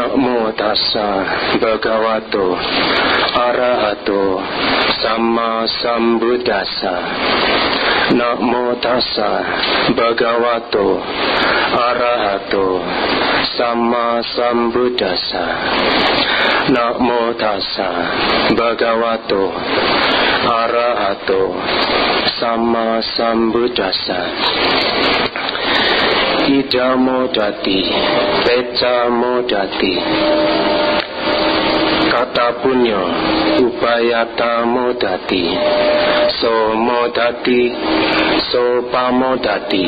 Namo tassa bhagavato arahato sama sambuddhassa. Namo tassa bhagavato arahato sama sambuddhassa. Namo tassa bhagavato arahato sama sambuddhassa. Idamo dati, pecamo dati, kata punya, upayatamo dati, somo dati, sopamo dati,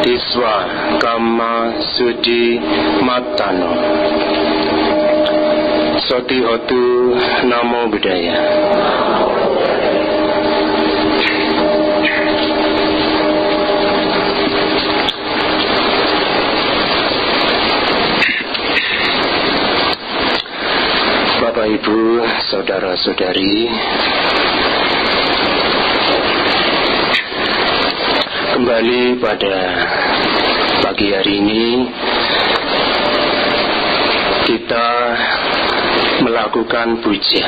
tiswa kama sudi matano. Soti hotu namo buddhaya. Bapak, Ibu, Saudara-saudari, kembali pada pagi hari ini kita melakukan puja,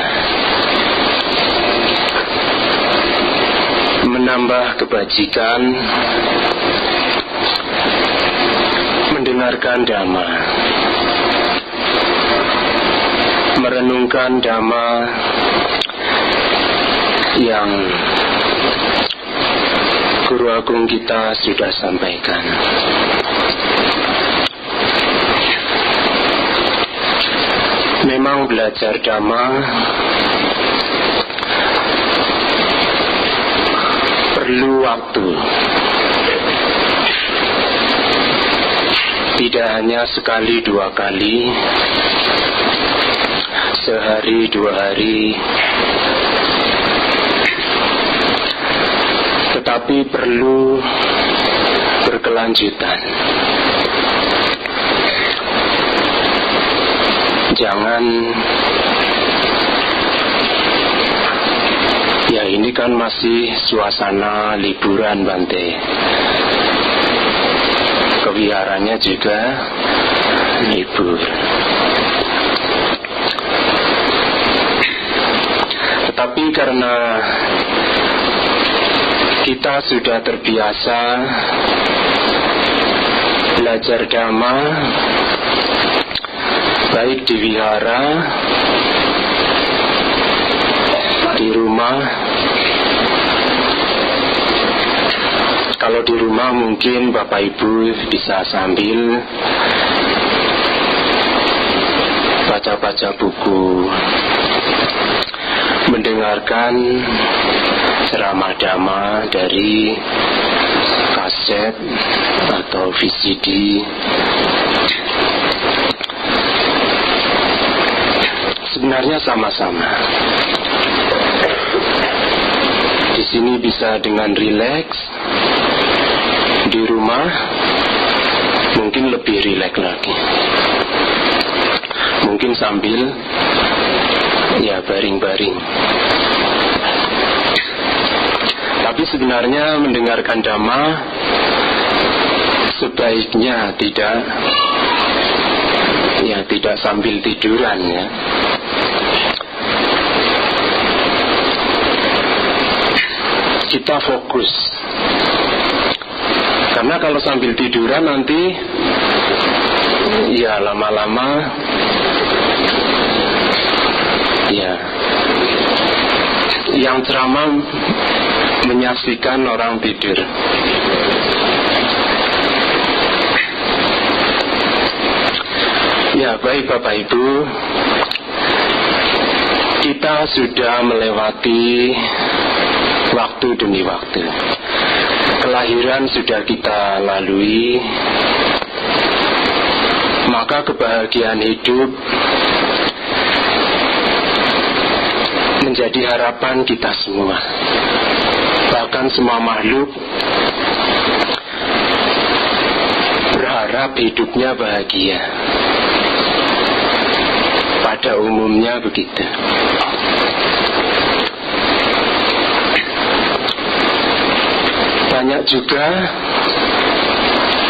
menambah kebajikan, mendengarkan dhamma, merenungkan dhamma yang Guru Agung kita sudah sampaikan. Memang belajar dhamma perlu waktu. Tidak hanya sekali dua kali, sehari dua hari, tetapi perlu berkelanjutan. Jangan, ya ini kan masih suasana liburan Bante, kewiharannya juga libur. Tetapi karena kita sudah terbiasa belajar dhamma, baik di wihara, di rumah. Kalau di rumah mungkin Bapak Ibu bisa sambil baca-baca buku, mendengarkan ceramah dhamma dari kaset atau VCD. Sebenarnya sama-sama. Di sini bisa dengan rileks, di rumah mungkin lebih rileks lagi. Mungkin sambil ya baring-baring. Tapi sebenarnya mendengarkan dhamma sebaiknya tidak sambil tiduran ya. Kita fokus. Karena kalau sambil tiduran nanti ya lama-lama ya yang ceramah menyaksikan orang tidur. Ya baik Bapak Ibu, kita sudah melewati waktu demi waktu. Kelahiran sudah kita lalui, maka kebahagiaan hidup menjadi harapan kita semua. Bahkan semua makhluk berharap hidupnya bahagia. Pada umumnya begitu. Banyak juga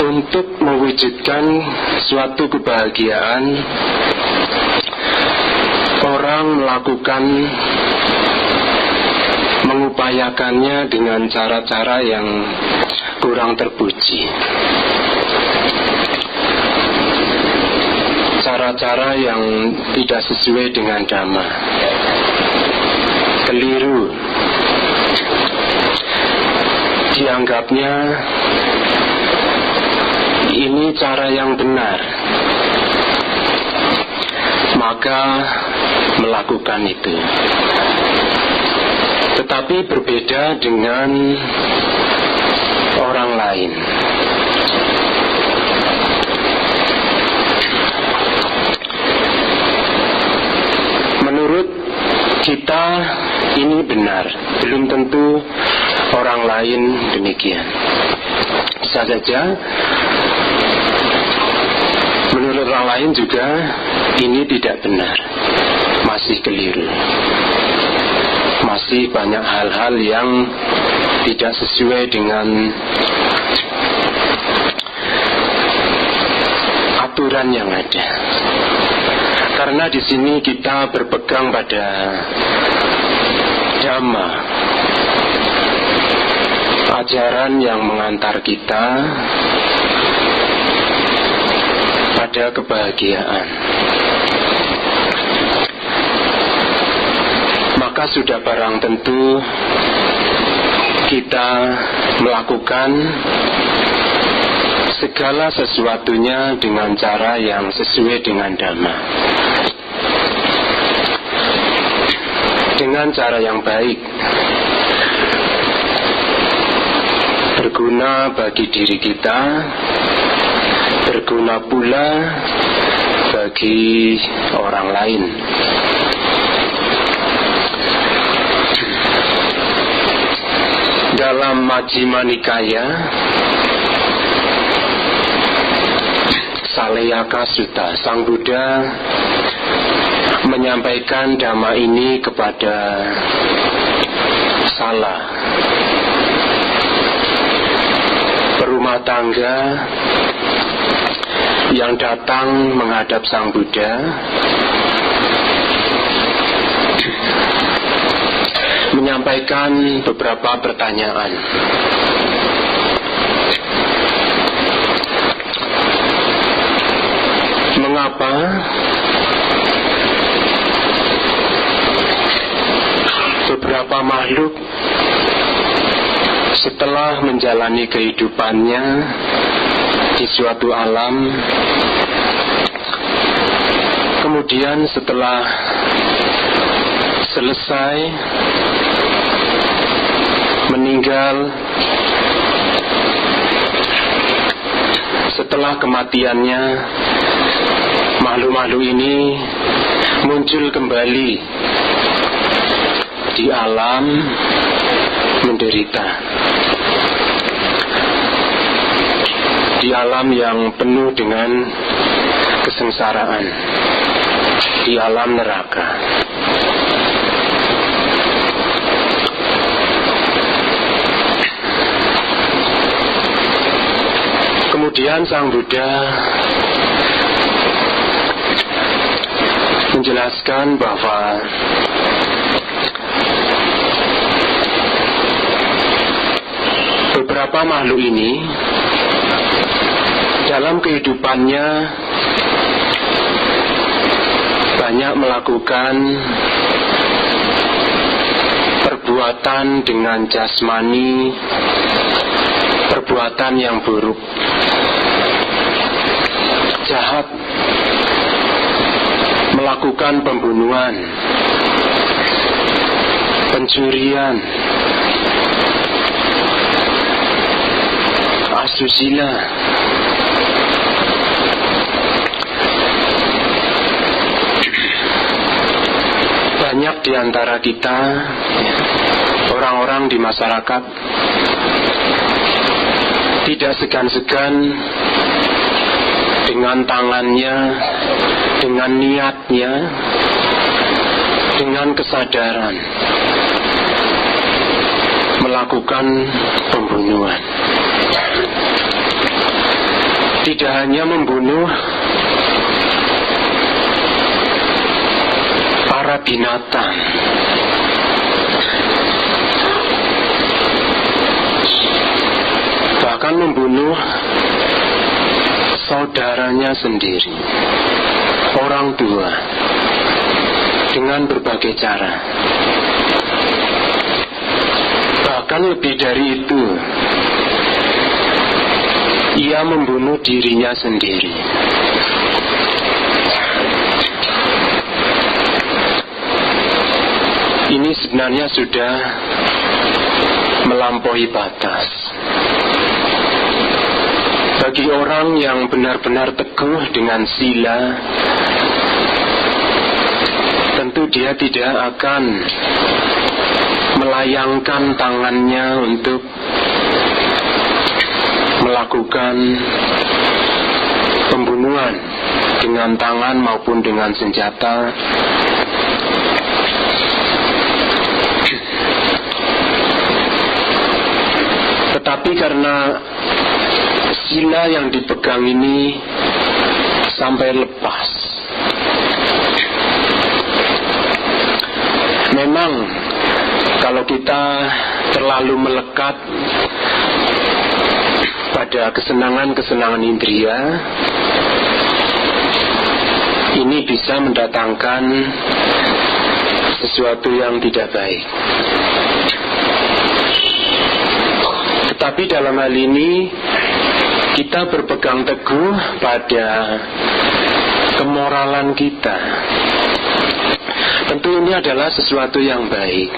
untuk mewujudkan suatu kebahagiaan, orang mengupayakannya dengan cara-cara yang kurang terpuji, cara-cara yang tidak sesuai dengan dhamma, keliru. Dianggapnya ini cara yang benar, maka melakukan itu. Tetapi berbeda dengan orang lain. Menurut kita ini benar, belum tentu orang lain demikian. Bisa saja menurut orang lain juga ini tidak benar, masih keliru. Masih banyak hal-hal yang tidak sesuai dengan aturan yang ada. Karena di sini kita berpegang pada dhamma, ajaran yang mengantar kita pada kebahagiaan. Maka sudah barang tentu kita melakukan segala sesuatunya dengan cara yang sesuai dengan dhamma, dengan cara yang baik, berguna bagi diri kita, berguna pula bagi orang lain. Dalam Majjhima Nikaya Saleyaka Sutta, Sang Buddha menyampaikan dhamma ini kepada Sala, perumah tangga yang datang menghadap Sang Buddha, menyampaikan beberapa pertanyaan. Mengapa beberapa makhluk setelah menjalani kehidupannya di suatu alam, kemudian setelah selesai meninggal, setelah kematiannya, makhluk-makhluk ini muncul kembali di alam menderita, di alam yang penuh dengan kesengsaraan, di alam neraka. Kemudian Sang Buddha menjelaskan bahwa beberapa makhluk ini dalam kehidupannya banyak melakukan perbuatan dengan jasmani, perbuatan yang buruk, jahat, melakukan pembunuhan, pencurian, asusila, banyak di antara kita, orang-orang di masyarakat, tidak segan-segan dengan tangannya, dengan niatnya, dengan kesadaran melakukan pembunuhan. tidak hanya membunuh para binatang, bahkan membunuh saudaranya sendiri, orang tua, dengan berbagai cara. Bahkan lebih dari itu, ia membunuh dirinya sendiri. Ini sebenarnya sudah melampaui batas. Bagi orang yang benar-benar teguh dengan sila, tentu dia tidak akan melayangkan tangannya untuk melakukan pembunuhan dengan tangan maupun dengan senjata. Tetapi karena sila yang dipegang ini sampai lepas, memang kalau kita terlalu melekat pada kesenangan-kesenangan indria, ini bisa mendatangkan sesuatu yang tidak baik. Tetapi dalam hal ini kita berpegang teguh pada kemoralan kita. Tentu ini adalah sesuatu yang baik,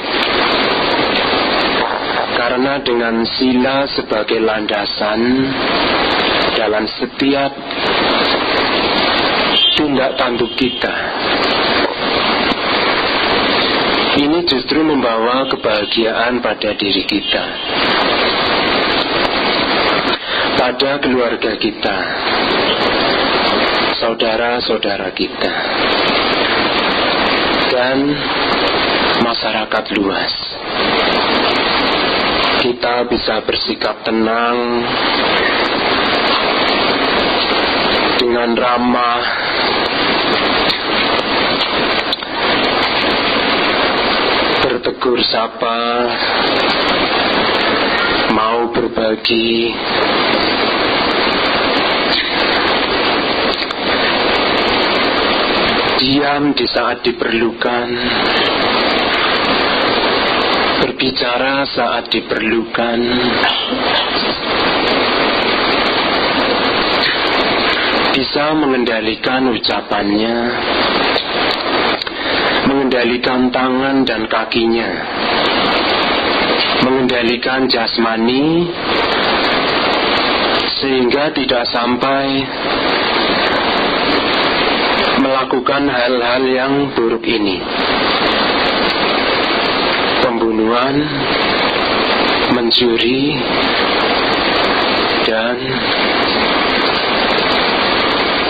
karena dengan sila sebagai landasan dalam setiap tindak tanduk kita, ini justru membawa kebahagiaan pada diri kita, pada keluarga kita, saudara-saudara kita, dan masyarakat luas. Kita bisa bersikap tenang, dengan ramah, bertegur sapa, mau berbagi, diam di saat diperlukan, berbicara saat diperlukan, bisa mengendalikan ucapannya, mengendalikan tangan dan kakinya, mengendalikan jasmani, sehingga tidak sampai melakukan hal-hal yang buruk ini. Pembunuhan, mencuri, dan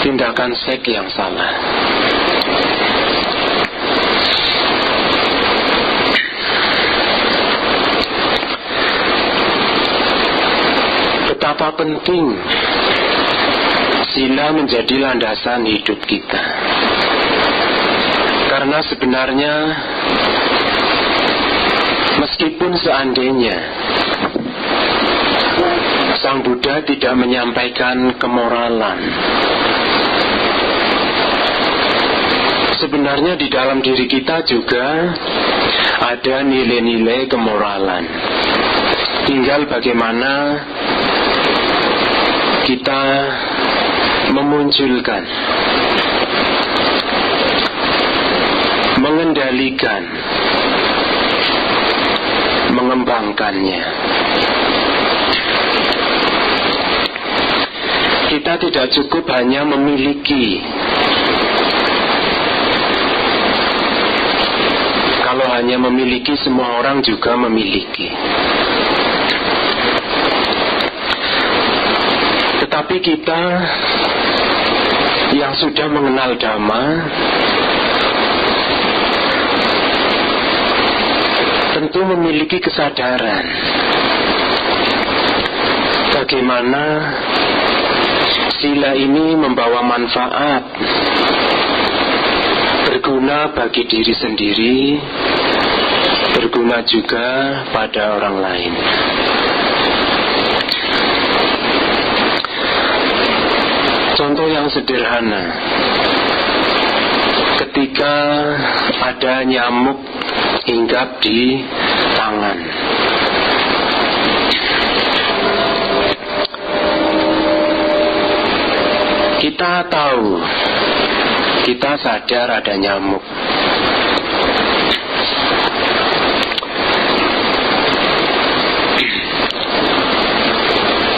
tindakan seks yang salah. Betapa penting sila menjadi landasan hidup kita. Karena sebenarnya meskipun seandainya Sang Buddha tidak menyampaikan kemoralan, sebenarnya di dalam diri kita juga ada nilai-nilai kemoralan. Tinggal bagaimana kita memunculkan, mengendalikan, mengembangkannya. Kita tidak cukup hanya memiliki. Kalau hanya memiliki, semua orang juga memiliki. Tetapi kita yang sudah mengenal Dhamma tentu memiliki kesadaran bagaimana Sila ini membawa manfaat, berguna bagi diri sendiri, berguna juga pada orang lain. Contoh yang sederhana, ketika ada nyamuk hinggap di tangan, kita tahu, kita sadar ada nyamuk.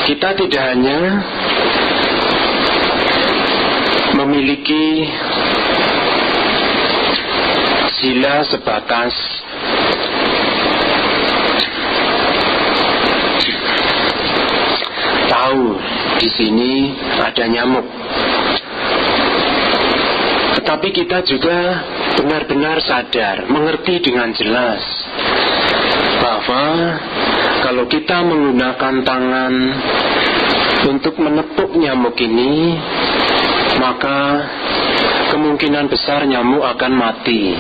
Kita tidak hanya memiliki sila sebatas tahu di sini ada nyamuk, tetapi kita juga benar-benar sadar, mengerti dengan jelas bahwa kalau kita menggunakan tangan untuk menepuk nyamuk ini, maka kemungkinan besar nyamuk akan mati.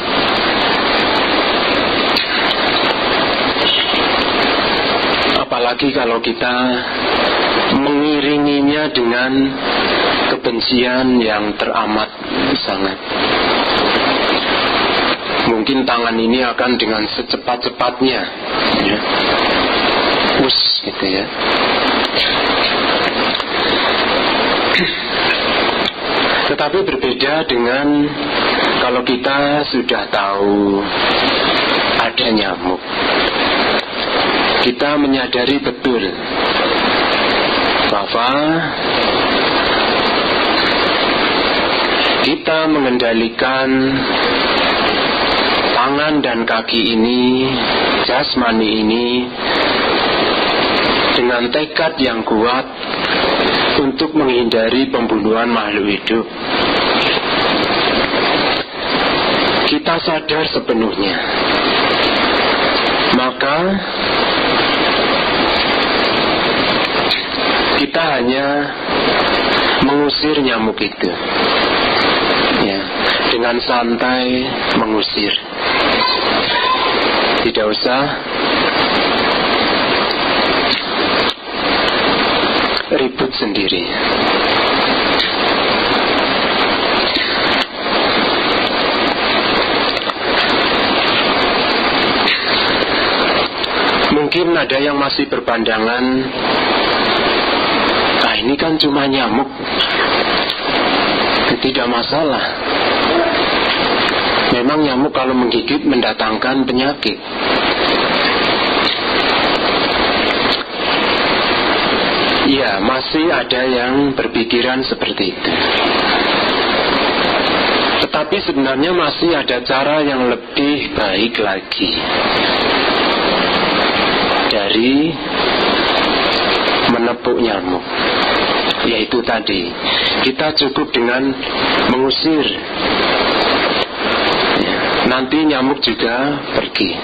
Apalagi kalau kita mengiringinya dengan kebencian yang teramat sangat. Mungkin tangan ini akan dengan secepat-cepatnya, ya, gitu ya. Tetapi berbeda dengan kalau kita sudah tahu ada nyamuk, kita menyadari betul bahwa kita mengendalikan tangan dan kaki ini, jasmani ini, dengan tekad yang kuat untuk menghindari pembunuhan makhluk hidup. Kita sadar sepenuhnya, maka kita hanya mengusir nyamuk itu, ya, dengan santai mengusir. Tidak usah ribut sendiri. Mungkin ada yang masih berpandangan, ini kan cuma nyamuk, tidak masalah. Memang nyamuk kalau menggigit mendatangkan penyakit. Ya, masih ada yang berpikiran seperti itu. Tetapi sebenarnya masih ada cara yang lebih baik lagi dari menepuk nyamuk, yaitu tadi, kita cukup dengan mengusir, nanti nyamuk juga pergi.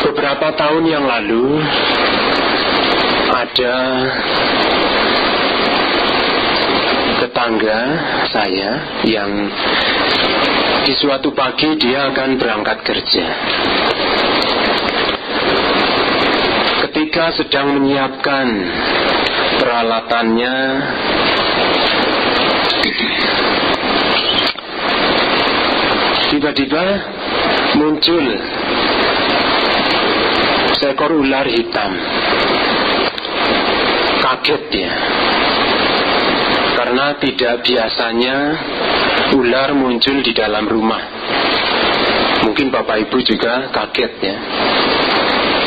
Beberapa tahun yang lalu ada tetangga saya yang di suatu pagi dia akan berangkat kerja. Ketika sedang menyiapkan peralatannya, tiba-tiba muncul seekor ular hitam. Kaget dia, karena tidak biasanya ular muncul di dalam rumah. Mungkin Bapak Ibu juga kaget ya,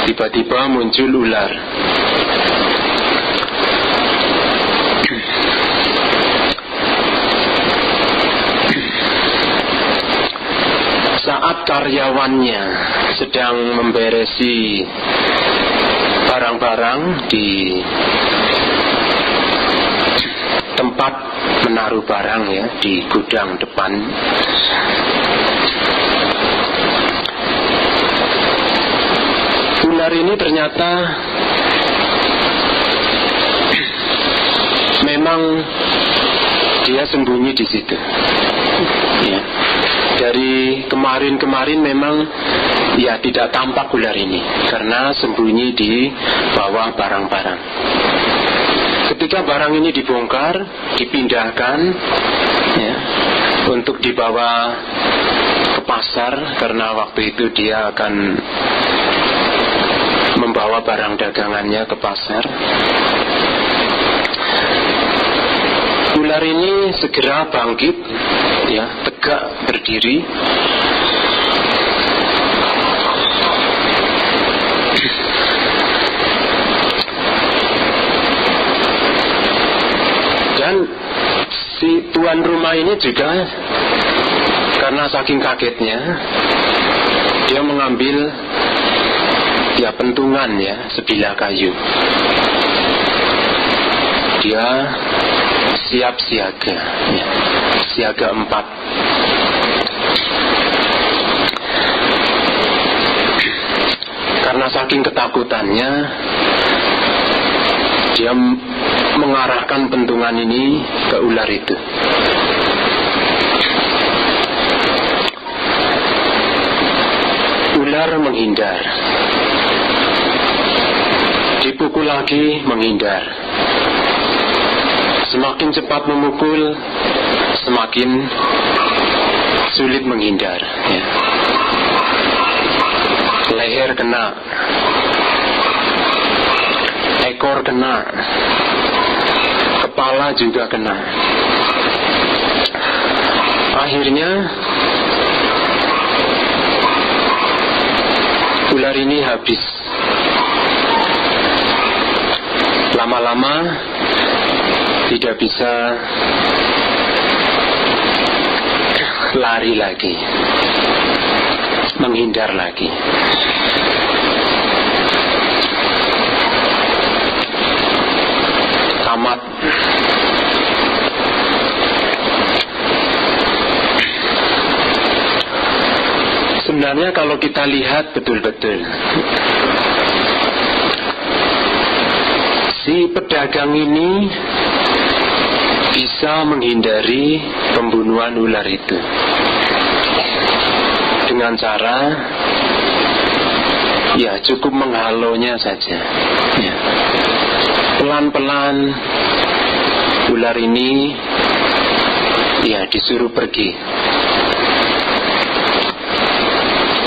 tiba-tiba muncul ular. Saat karyawannya sedang memberesi barang-barang di tempat menaruh barang ya, di gudang depan, ular ular ini ternyata memang dia sembunyi di situ. Ya. Dari kemarin memang ya tidak tampak ular ini karena sembunyi di bawah barang-barang. Ketika barang ini dibongkar, dipindahkan ya, untuk dibawa ke pasar, karena waktu itu dia akan membawa barang dagangannya ke pasar. Ular ini segera bangkit, ya, tegak berdiri. Dan si tuan rumah ini juga karena saking kagetnya, dia mengambil ya pentungan, ya, sebilah kayu. Dia siap siaga, ya, siaga 4. Karena saking ketakutannya, dia mengarahkan pentungan ini ke ular itu. Ular menghindar, dipukul lagi, menghindar. Semakin cepat memukul, semakin sulit menghindar, ya. Leher kena, ekor kena, kepala juga kena. Akhirnya ular ini habis. Lama-lama tidak bisa lari lagi, menghindar lagi. Tamat. Sebenarnya kalau kita lihat betul-betul, si pedagang ini bisa menghindari pembunuhan ular itu dengan cara ya cukup menghalonya saja, ya. Pelan-pelan ular ini ya disuruh pergi.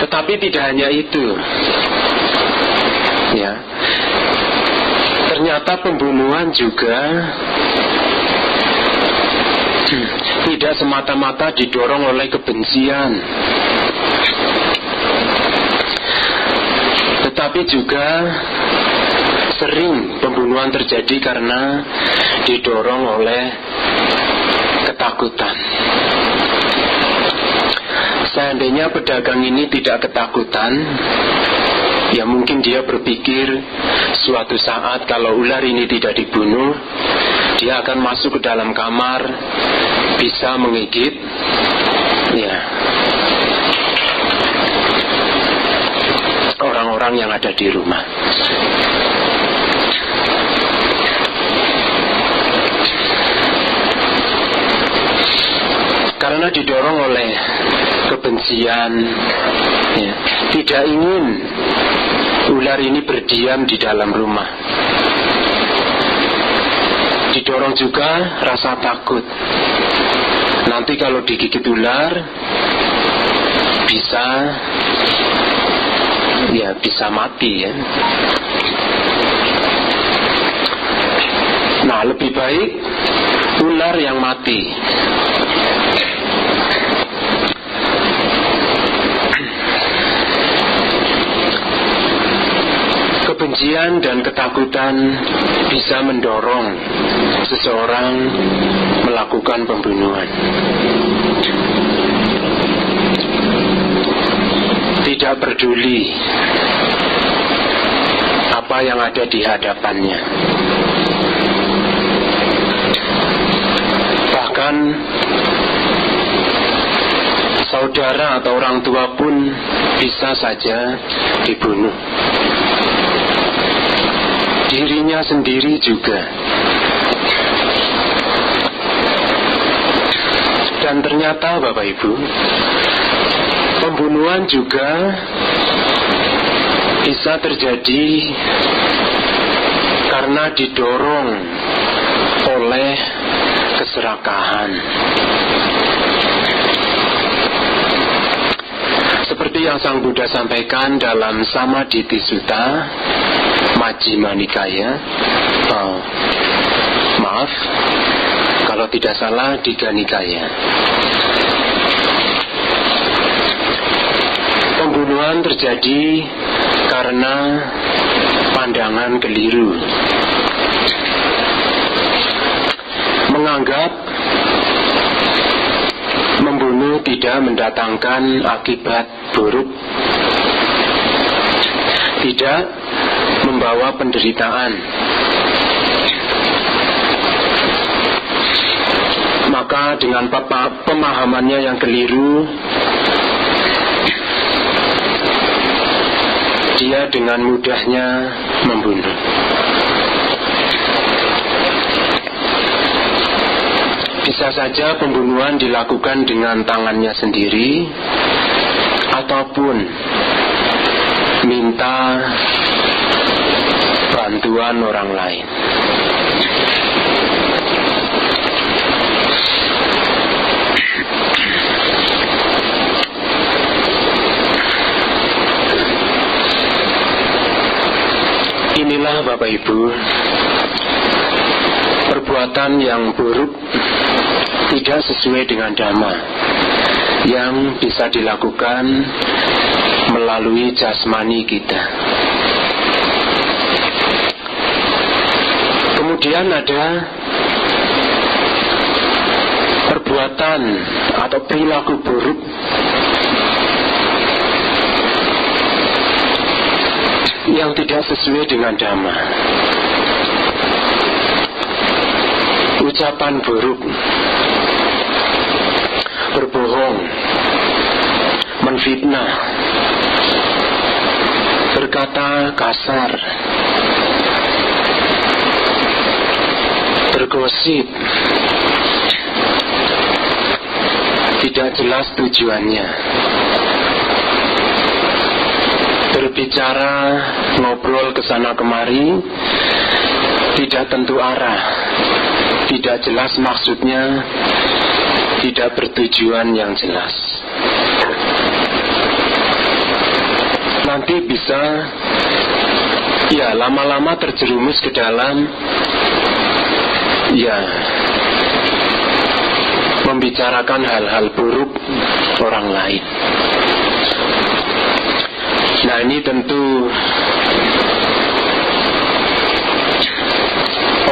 Tetapi tidak hanya itu, ya, ternyata pembunuhan juga tidak semata-mata didorong oleh kebencian, tetapi juga sering pembunuhan terjadi karena didorong oleh ketakutan. Seandainya pedagang ini tidak ketakutan, ya mungkin dia berpikir suatu saat kalau ular ini tidak dibunuh, dia akan masuk ke dalam kamar, bisa menggigit, ya, orang-orang yang ada di rumah. Karena didorong oleh kebencian, ya, tidak ingin ular ini berdiam di dalam rumah. Didorong juga rasa takut. Nanti kalau digigit ular bisa mati, ya. Nah, lebih baik ular yang mati. Kebencian dan ketakutan bisa mendorong seseorang melakukan pembunuhan. Tidak peduli apa yang ada di hadapannya. Bahkan saudara atau orang tua pun bisa saja dibunuh. dirinya sendiri juga. Dan ternyata Bapak Ibu, pembunuhan juga bisa terjadi karena didorong oleh keserakahan. Seperti yang Sang Buddha sampaikan dalam Samaditi Sutta Majjhima Nikaya, maaf kalau tidak salah Digha Nikaya. Pembunuhan terjadi karena pandangan keliru, menganggap membunuh tidak mendatangkan akibat buruk, tidak membawa penderitaan. Maka dengan pemahamannya yang keliru, dia dengan mudahnya membunuh. Bisa saja pembunuhan dilakukan dengan tangannya sendiri ataupun minta bantuan orang lain. Inilah Bapak Ibu, perbuatan yang buruk tidak sesuai dengan Dhamma yang bisa dilakukan melalui jasmani kita. Kemudian ada perbuatan atau perilaku buruk yang tidak sesuai dengan Dhamma. Ucapan buruk, berbohong, menfitnah, berkata kasar, bergosip, tidak jelas tujuannya, berbicara, ngobrol kesana kemari, tidak tentu arah, tidak jelas maksudnya, tidak bertujuan yang jelas. Nanti bisa lama-lama terjerumus ke dalam membicarakan hal-hal buruk orang lain. Nah, ini tentu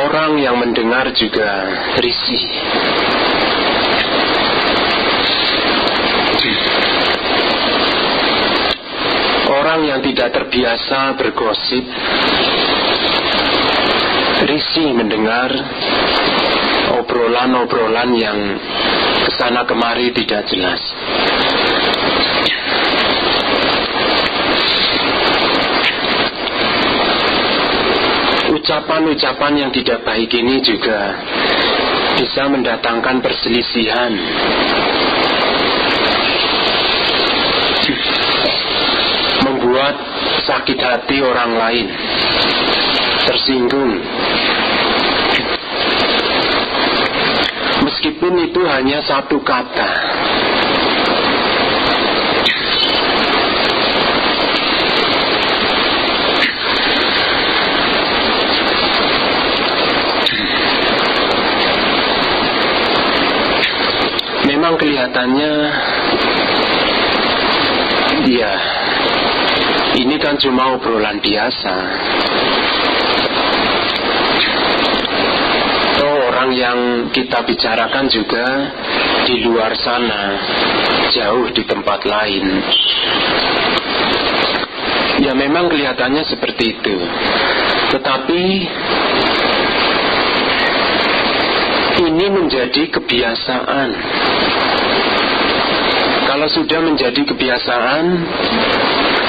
orang yang mendengar juga risih. Orang yang tidak terbiasa bergosip risih mendengar obrolan-obrolan yang kesana kemari tidak jelas. Ucapan-ucapan yang tidak baik ini juga bisa mendatangkan perselisihan, membuat sakit hati orang lain, tersinggung, meskipun itu hanya satu kata. Memang kelihatannya ini kan cuma obrolan biasa. Orang yang kita bicarakan juga di luar sana, jauh di tempat lain. Ya memang kelihatannya seperti itu. Tetapi ini menjadi kebiasaan. Kalau sudah menjadi kebiasaan,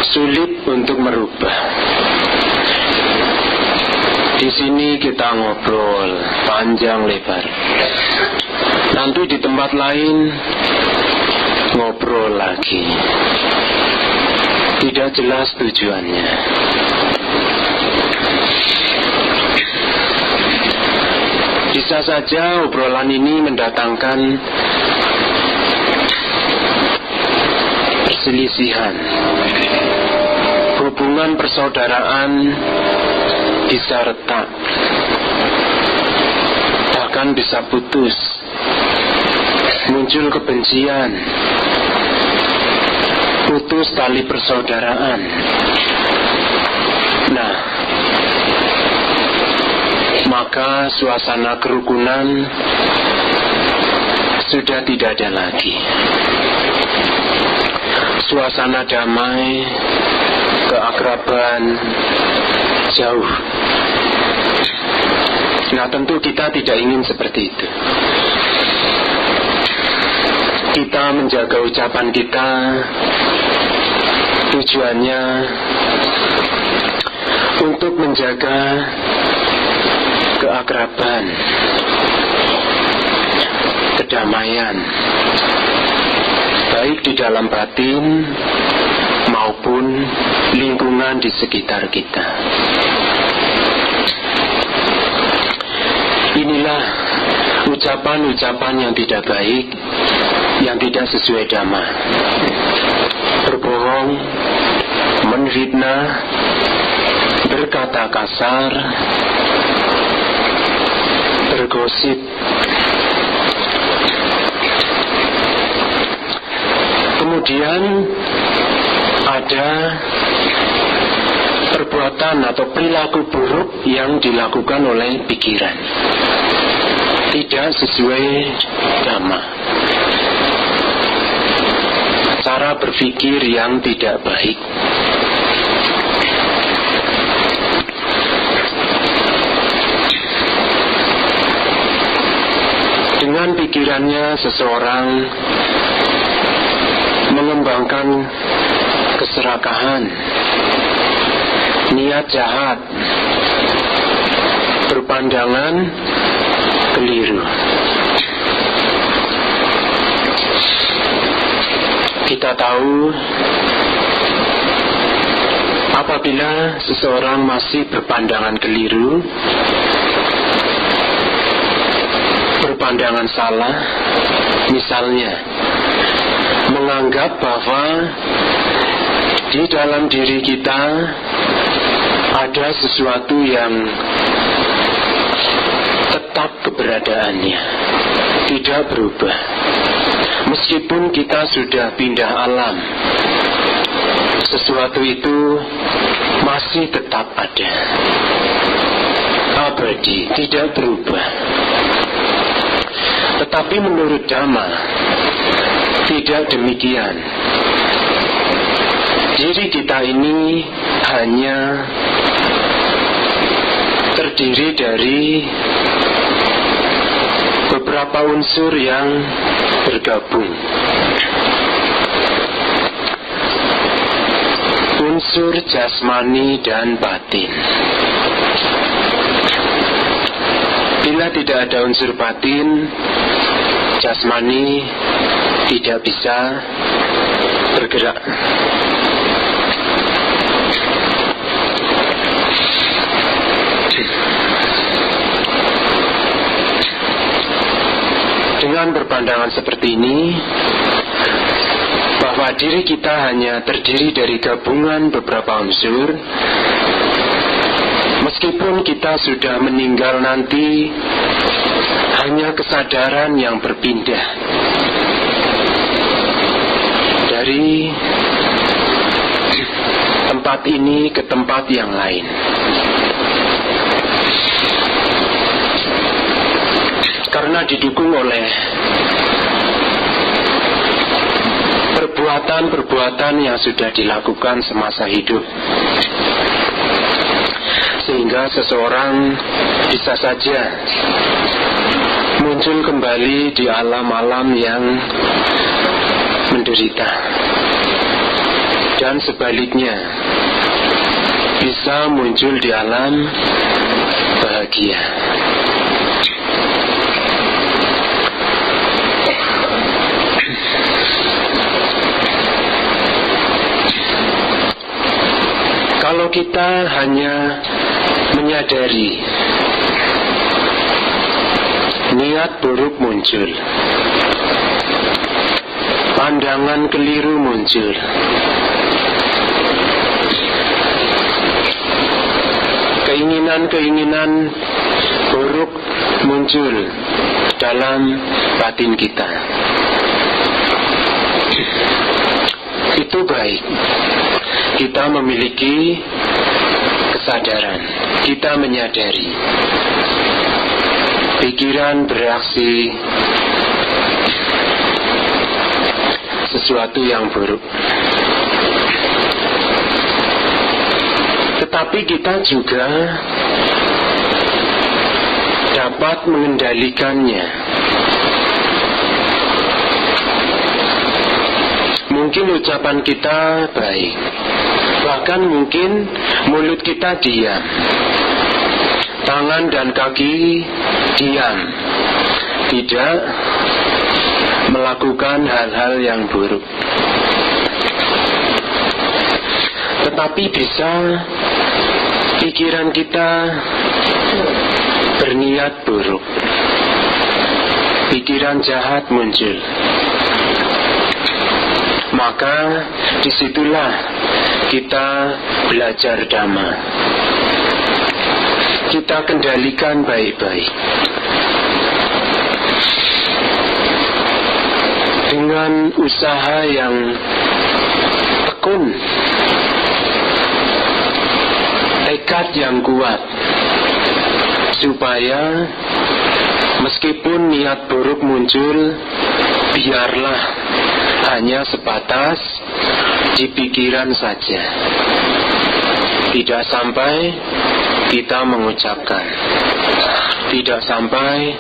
sulit untuk merubah. Di sini kita ngobrol panjang lebar. Nanti di tempat lain ngobrol lagi. Tidak jelas tujuannya. Bisa saja obrolan ini mendatangkan perselisihan. Hubungan persaudaraan bisa retak, bahkan bisa putus, muncul kebencian, putus tali persaudaraan. Nah, maka suasana kerukunan sudah tidak ada lagi. Suasana damai, keakraban jauh. Nah, tentu kita tidak ingin seperti itu. Kita menjaga ucapan kita, tujuannya untuk menjaga keakraban, kedamaian, baik di dalam batin maupun lingkungan di sekitar kita. Inilah ucapan-ucapan yang tidak baik, yang tidak sesuai dhamma. Berbohong, menfitnah, berkata kasar, bergosip, kemudian ada perbuatan atau perilaku buruk yang dilakukan oleh pikiran, tidak sesuai dhamma. Cara berpikir yang tidak baik. Dengan pikirannya seseorang mengembangkan keserakahan, niat jahat, berpandangan keliru. Kita tahu apabila seseorang masih berpandangan keliru, berpandangan salah, misalnya menganggap bahwa di dalam diri kita ada sesuatu yang tetap keberadaannya, tidak berubah. Meskipun kita sudah pindah alam, sesuatu itu masih tetap ada, abadi, tidak berubah. Tetapi menurut dhamma tidak demikian. Diri kita ini hanya terdiri dari beberapa unsur yang bergabung. Unsur jasmani dan batin. Bila tidak ada unsur batin, jasmani tidak bisa bergerak. Dengan berpandangan seperti ini, bahwa diri kita hanya terdiri dari gabungan beberapa unsur, meskipun kita sudah meninggal nanti, hanya kesadaran yang berpindah dari tempat ini ke tempat yang lain. Karena didukung oleh perbuatan-perbuatan yang sudah dilakukan semasa hidup, sehingga seseorang bisa saja muncul kembali di alam-alam yang menderita, dan sebaliknya bisa muncul di alam bahagia. Kalau kita hanya menyadari niat buruk muncul, pandangan keliru muncul, keinginan-keinginan buruk muncul dalam batin kita, itu baik. Kita memiliki kesadaran, kita menyadari pikiran bereaksi sesuatu yang buruk. Tetapi kita juga dapat mengendalikannya. Mungkin ucapan kita baik, bahkan mungkin mulut kita diam, tangan dan kaki diam, tidak melakukan hal-hal yang buruk. Tetapi bisa pikiran kita berniat buruk, pikiran jahat muncul. Maka disitulah kita belajar Dhamma. Kita kendalikan baik-baik dengan usaha yang tekun, tekad yang kuat, supaya meskipun niat buruk muncul, biarlah hanya sebatas di pikiran saja, tidak sampai kita mengucapkan, tidak sampai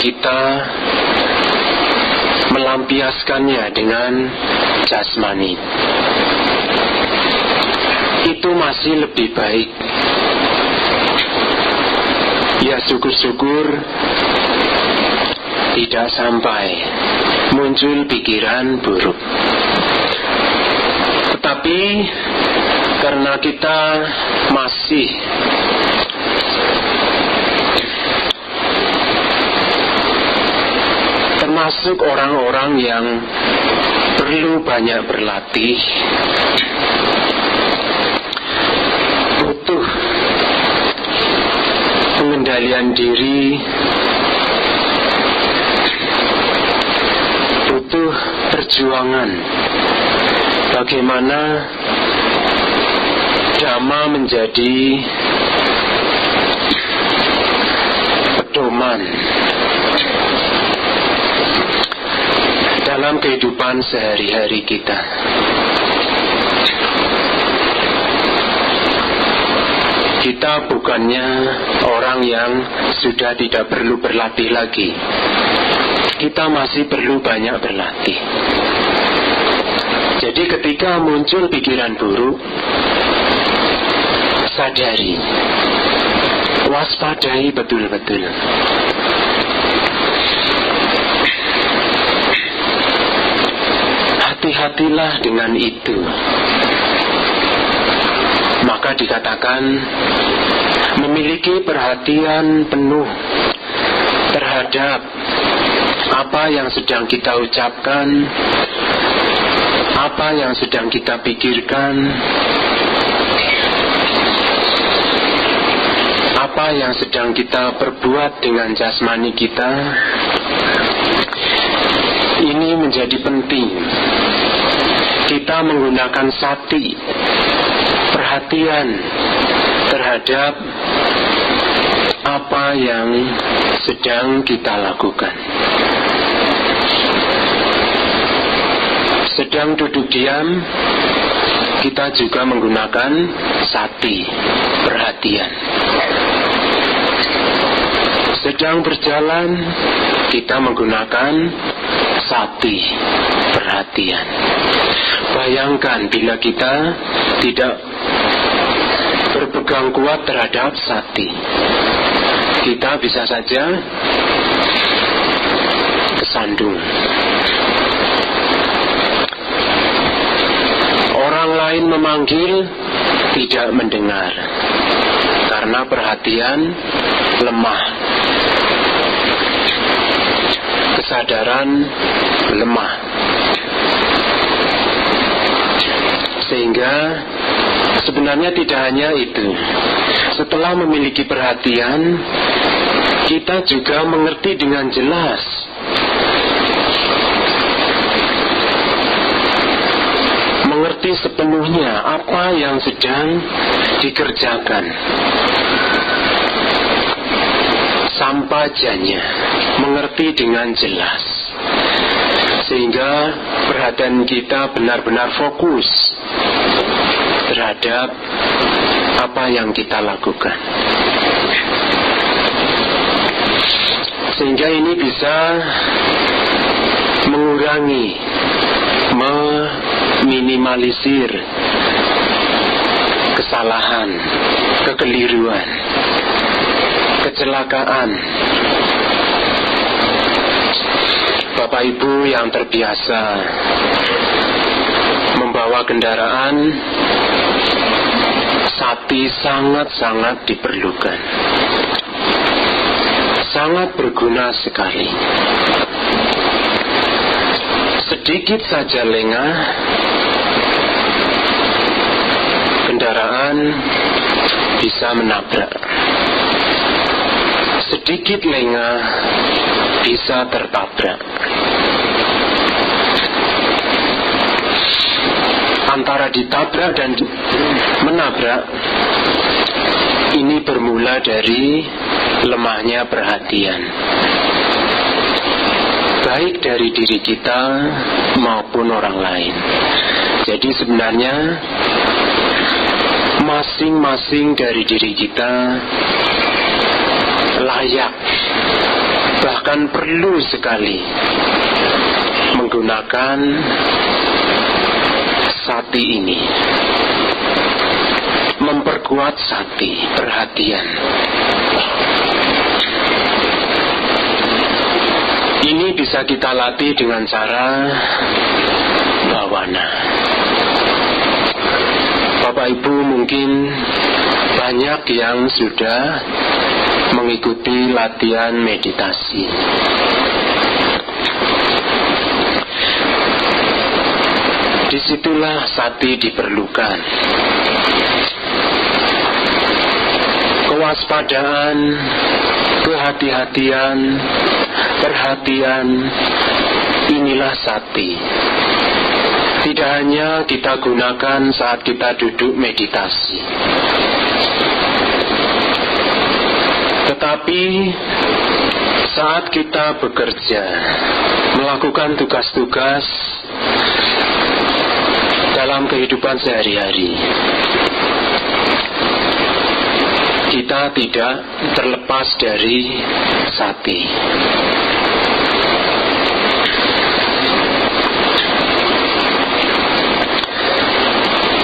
kita melampiaskannya dengan jasmani. Itu masih lebih baik. Ya, syukur-syukur tidak sampai muncul pikiran buruk. Tetapi karena kita masih termasuk orang-orang yang perlu banyak berlatih, butuh pengendalian diri, butuh perjuangan bagaimana Dhamma menjadi pedoman dalam kehidupan sehari-hari kita. Kita bukannya orang yang sudah tidak perlu berlatih lagi. Kita masih perlu banyak berlatih. Jadi ketika muncul pikiran buruk, sadari, waspadai betul-betul. Hati-hatilah dengan itu. Maka dikatakan memiliki perhatian penuh terhadap apa yang sedang kita ucapkan, apa yang sedang kita pikirkan, apa yang sedang kita perbuat dengan jasmani kita. Ini menjadi penting. Kita menggunakan sati, perhatian terhadap apa yang sedang kita lakukan. Sedang duduk diam, kita juga menggunakan sati, perhatian. Sedang berjalan, kita menggunakan sati, perhatian. Bayangkan bila kita tidak berpegang berpegang kuat terhadap sati. Kita bisa saja kesandung. Orang lain memanggil, tidak mendengar, karena perhatian lemah, kesadaran lemah. Sehingga sebenarnya tidak hanya itu. Setelah memiliki perhatian, kita juga mengerti dengan jelas. Mengerti sepenuhnya apa yang sedang dikerjakan. Sampajanya, mengerti dengan jelas. Sehingga perhatian kita benar-benar fokus terhadap apa yang kita lakukan. Sehingga ini bisa mengurangi, meminimalisir kesalahan, kekeliruan, kecelakaan. Bapak Ibu yang terbiasa membawa kendaraan, sati sangat-sangat diperlukan. Sangat berguna sekali. Sedikit saja lengah, kendaraan bisa menabrak. Sedikit lengah, bisa tertabrak. Antara ditabrak dan menabrak, ini bermula dari lemahnya perhatian, baik dari diri kita maupun orang lain. Jadi sebenarnya masing-masing dari diri kita layak, bahkan perlu sekali menggunakan sati ini, memperkuat sati, perhatian. Ini bisa kita latih dengan cara bawana. Bapak Ibu mungkin banyak yang sudah mengikuti latihan meditasi. Disitulah sati diperlukan. Kewaspadaan, kehati-hatian, perhatian, inilah sati. Tidak hanya kita gunakan saat kita duduk meditasi, tetapi saat kita bekerja, melakukan tugas-tugas dalam kehidupan sehari-hari, kita tidak terlepas dari sati.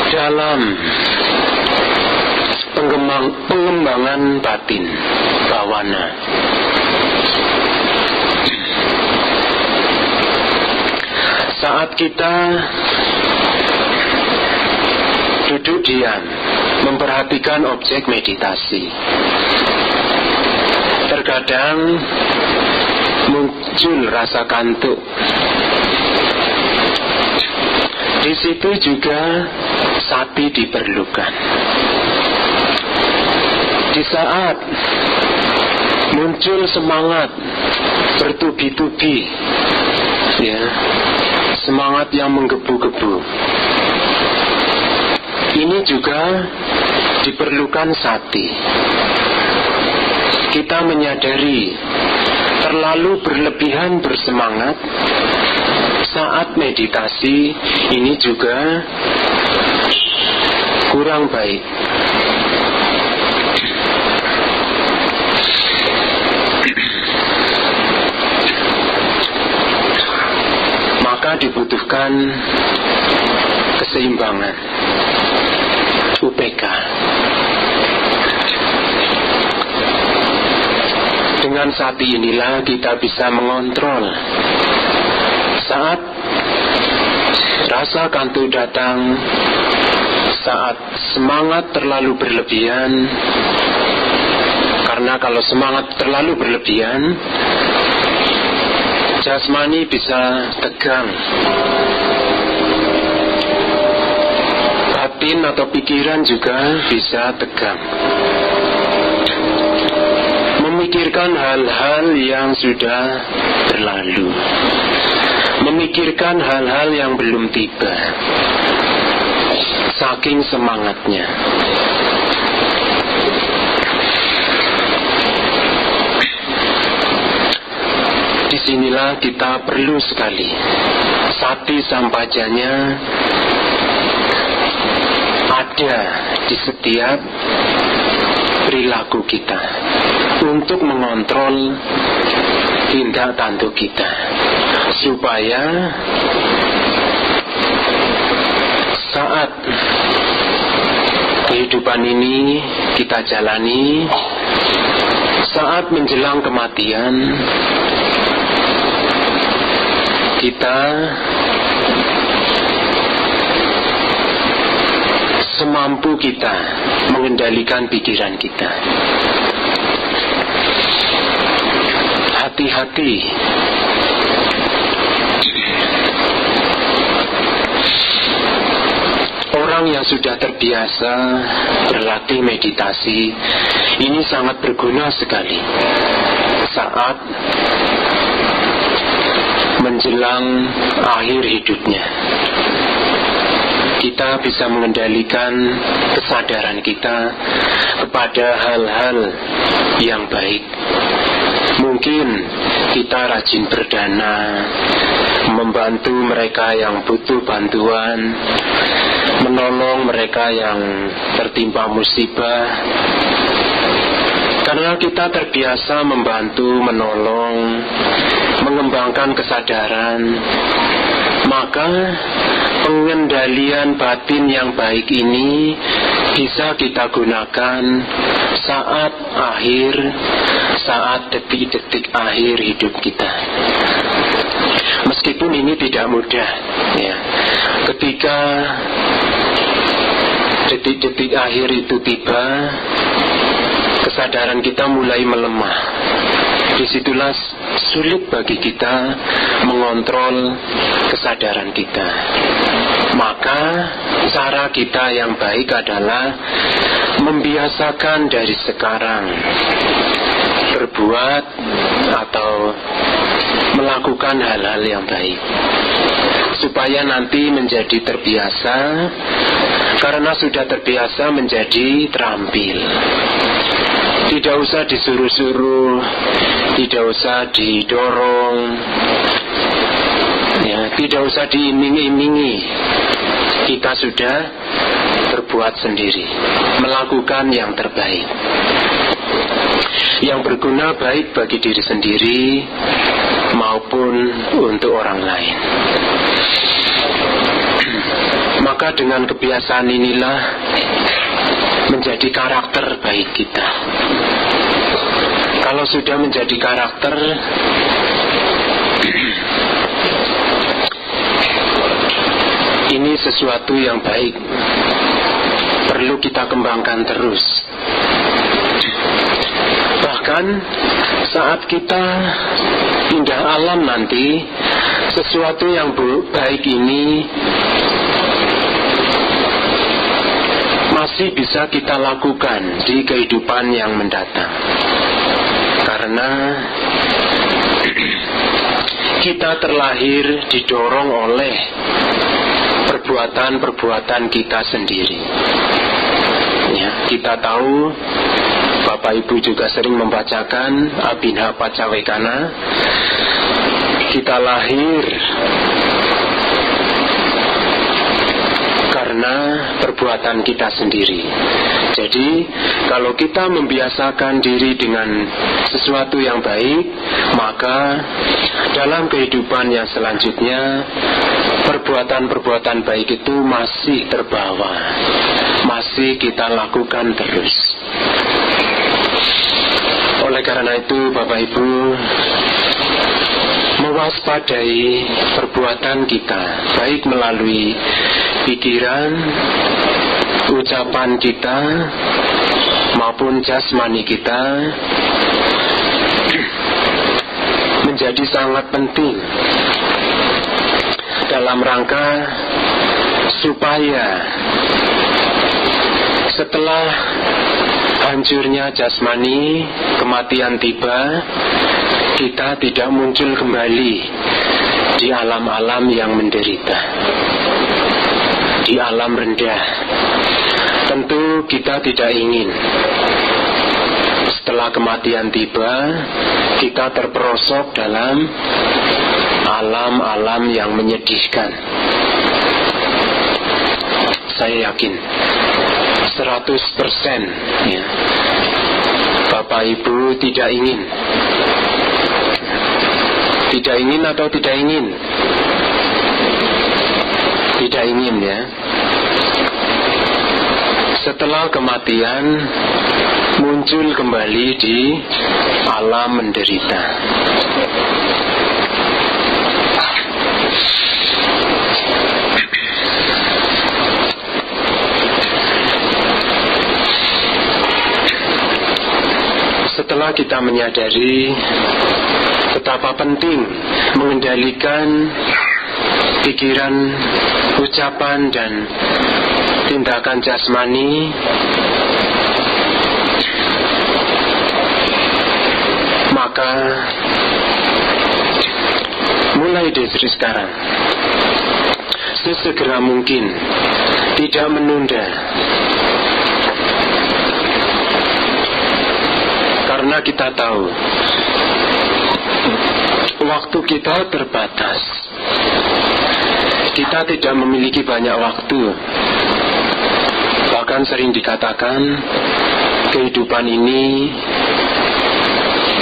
Dalam pengembangan batin, bawana, saat kita duduk diam, memperhatikan objek meditasi, terkadang muncul rasa kantuk. Di situ juga sati diperlukan. Di saat muncul semangat bertubi-tubi, ya, semangat yang menggebu-gebu, ini juga diperlukan sati. Kita menyadari terlalu berlebihan bersemangat saat meditasi ini juga kurang baik. Maka dibutuhkan keseimbangan, UPK. dengan sati inilah kita bisa mengontrol saat rasa kantuk datang, saat semangat terlalu berlebihan. Karena kalau semangat terlalu berlebihan, jasmani bisa tegang, batin atau pikiran juga bisa tegang, memikirkan hal-hal yang sudah berlalu, memikirkan hal-hal yang belum tiba, saking semangatnya. Disinilah kita perlu sekali sati sampajanya ada di setiap perilaku kita untuk mengontrol tindak tanduk kita, supaya saat kehidupan ini kita jalani, saat menjelang kematian, kita semampu kita mengendalikan pikiran kita. Hati-hati, orang yang sudah terbiasa berlatih meditasi ini sangat berguna sekali saat menjelang akhir hidupnya. Kita bisa mengendalikan kesadaran kita kepada hal-hal yang baik. Mungkin kita rajin berdana, membantu mereka yang butuh bantuan, menolong mereka yang tertimpa musibah. Karena kita terbiasa membantu, menolong, mengembangkan kesadaran, maka pengendalian batin yang baik ini bisa kita gunakan saat detik-detik akhir hidup kita. Meskipun ini tidak mudah, ya. Ketika detik-detik akhir itu tiba, kesadaran kita mulai melemah. Disitulah sulit bagi kita mengontrol kesadaran kita. Maka cara kita yang baik adalah membiasakan dari sekarang berbuat atau melakukan hal-hal yang baik, supaya nanti menjadi terbiasa. Karena sudah terbiasa menjadi terampil. Tidak usah disuruh-suruh, tidak usah didorong, ya, tidak usah diiming-imingi. Kita sudah berbuat sendiri, melakukan yang terbaik, yang berguna baik bagi diri sendiri maupun untuk orang lain. Maka dengan kebiasaan inilah menjadi karakter baik kita. Kalau sudah menjadi karakter, ini sesuatu yang baik, perlu kita kembangkan terus. Bahkan saat kita pindah alam nanti, sesuatu yang baik ini masih bisa kita lakukan di kehidupan yang mendatang. Karena kita terlahir didorong oleh perbuatan-perbuatan kita sendiri. Ya, kita tahu, Bapak Ibu juga sering membacakan Abhinha Paccavekkhana. Kita lahir karena perbuatan kita sendiri. Jadi, kalau kita membiasakan diri dengan sesuatu yang baik, maka dalam kehidupan yang selanjutnya, perbuatan-perbuatan baik itu masih terbawa, masih kita lakukan terus. Oleh karena itu Bapak Ibu, mewaspadai perbuatan kita, baik melalui pikiran, ucapan kita, maupun jasmani kita, menjadi sangat penting dalam rangka supaya setelah hancurnya jasmani, kematian tiba, kita tidak muncul kembali di alam-alam yang menderita, di alam rendah. Tentu kita tidak ingin setelah kematian tiba kita terperosok dalam alam-alam yang menyedihkan. Saya yakin 100% ya, Bapak Ibu tidak ingin. Tidak ingin atau tidak ingin? Tidak ingin ya. Setelah kematian muncul kembali di alam menderita. Setelah kita menyadari betapa penting mengendalikan pikiran, ucapan, dan tindakan jasmani, maka mulai dari sekarang, sesegera mungkin, tidak menunda, karena kita tahu waktu kita terbatas. Kita tidak memiliki banyak waktu. Bahkan sering dikatakan kehidupan ini,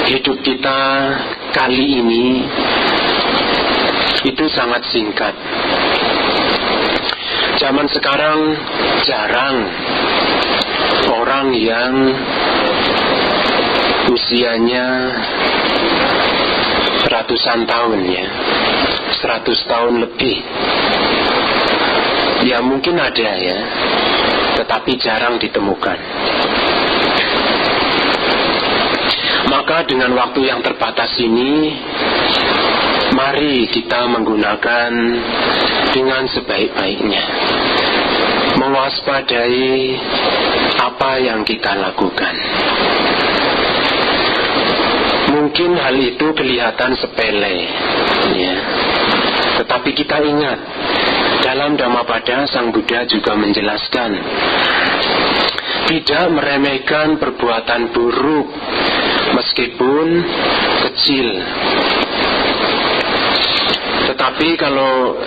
hidup kita kali ini itu sangat singkat. Zaman sekarang jarang orang yang usianya ratusan tahun ya, 100 tahun lebih. Ya mungkin ada ya, tetapi jarang ditemukan. Maka dengan waktu yang terbatas ini, mari kita menggunakan dengan sebaik-baiknya, mewaspadai apa yang kita lakukan. Mungkin hal itu kelihatan sepele ya. Tetapi kita ingat, dalam Dhammapada Sang Buddha juga menjelaskan, tidak meremehkan perbuatan buruk meskipun kecil. Tetapi kalau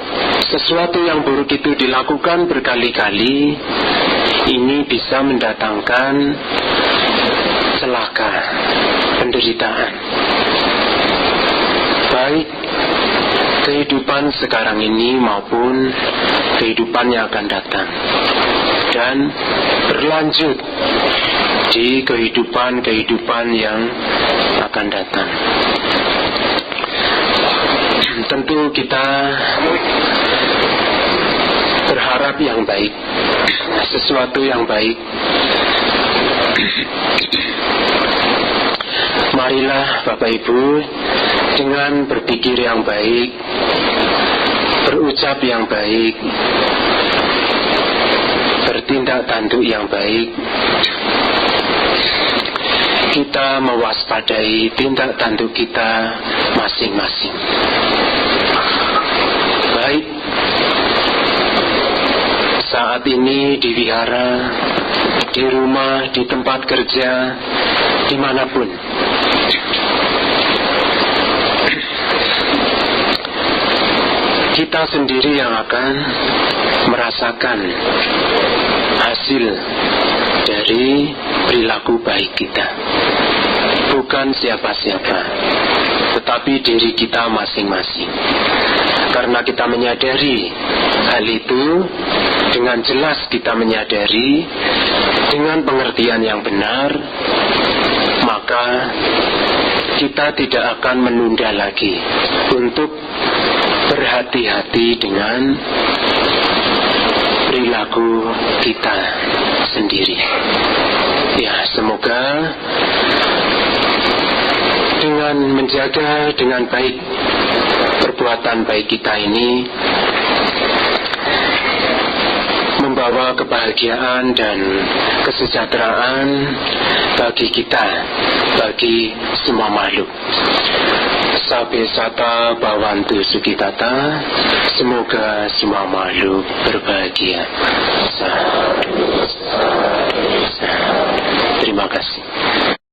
sesuatu yang buruk itu dilakukan berkali-kali, ini bisa mendatangkan celaka, penderitaan. Baik kehidupan sekarang ini maupun kehidupan yang akan datang, dan berlanjut di kehidupan-kehidupan yang akan datang. Tentu kita berharap yang baik, sesuatu yang baik. Marilah Bapak Ibu dengan berpikir yang baik, berucap yang baik, bertindak tanduk yang baik, kita mewaspadai tindak tanduk kita masing-masing. Baik saat ini di wihara, di rumah, di tempat kerja, dimanapun, kita sendiri yang akan merasakan hasil dari perilaku baik kita. Bukan siapa-siapa, tetapi diri kita masing-masing. Karena kita menyadari hal itu, dengan jelas kita menyadari, dengan pengertian yang benar, maka kita tidak akan menunda lagi untuk berhati-hati dengan perilaku kita sendiri. Ya, semoga dengan menjaga dengan baik perbuatan baik kita ini membawa kebahagiaan dan kesejahteraan bagi kita, bagi semua makhluk. Sabe sata bawantu sukitata, semoga semua makhluk berbahagia. Terima kasih.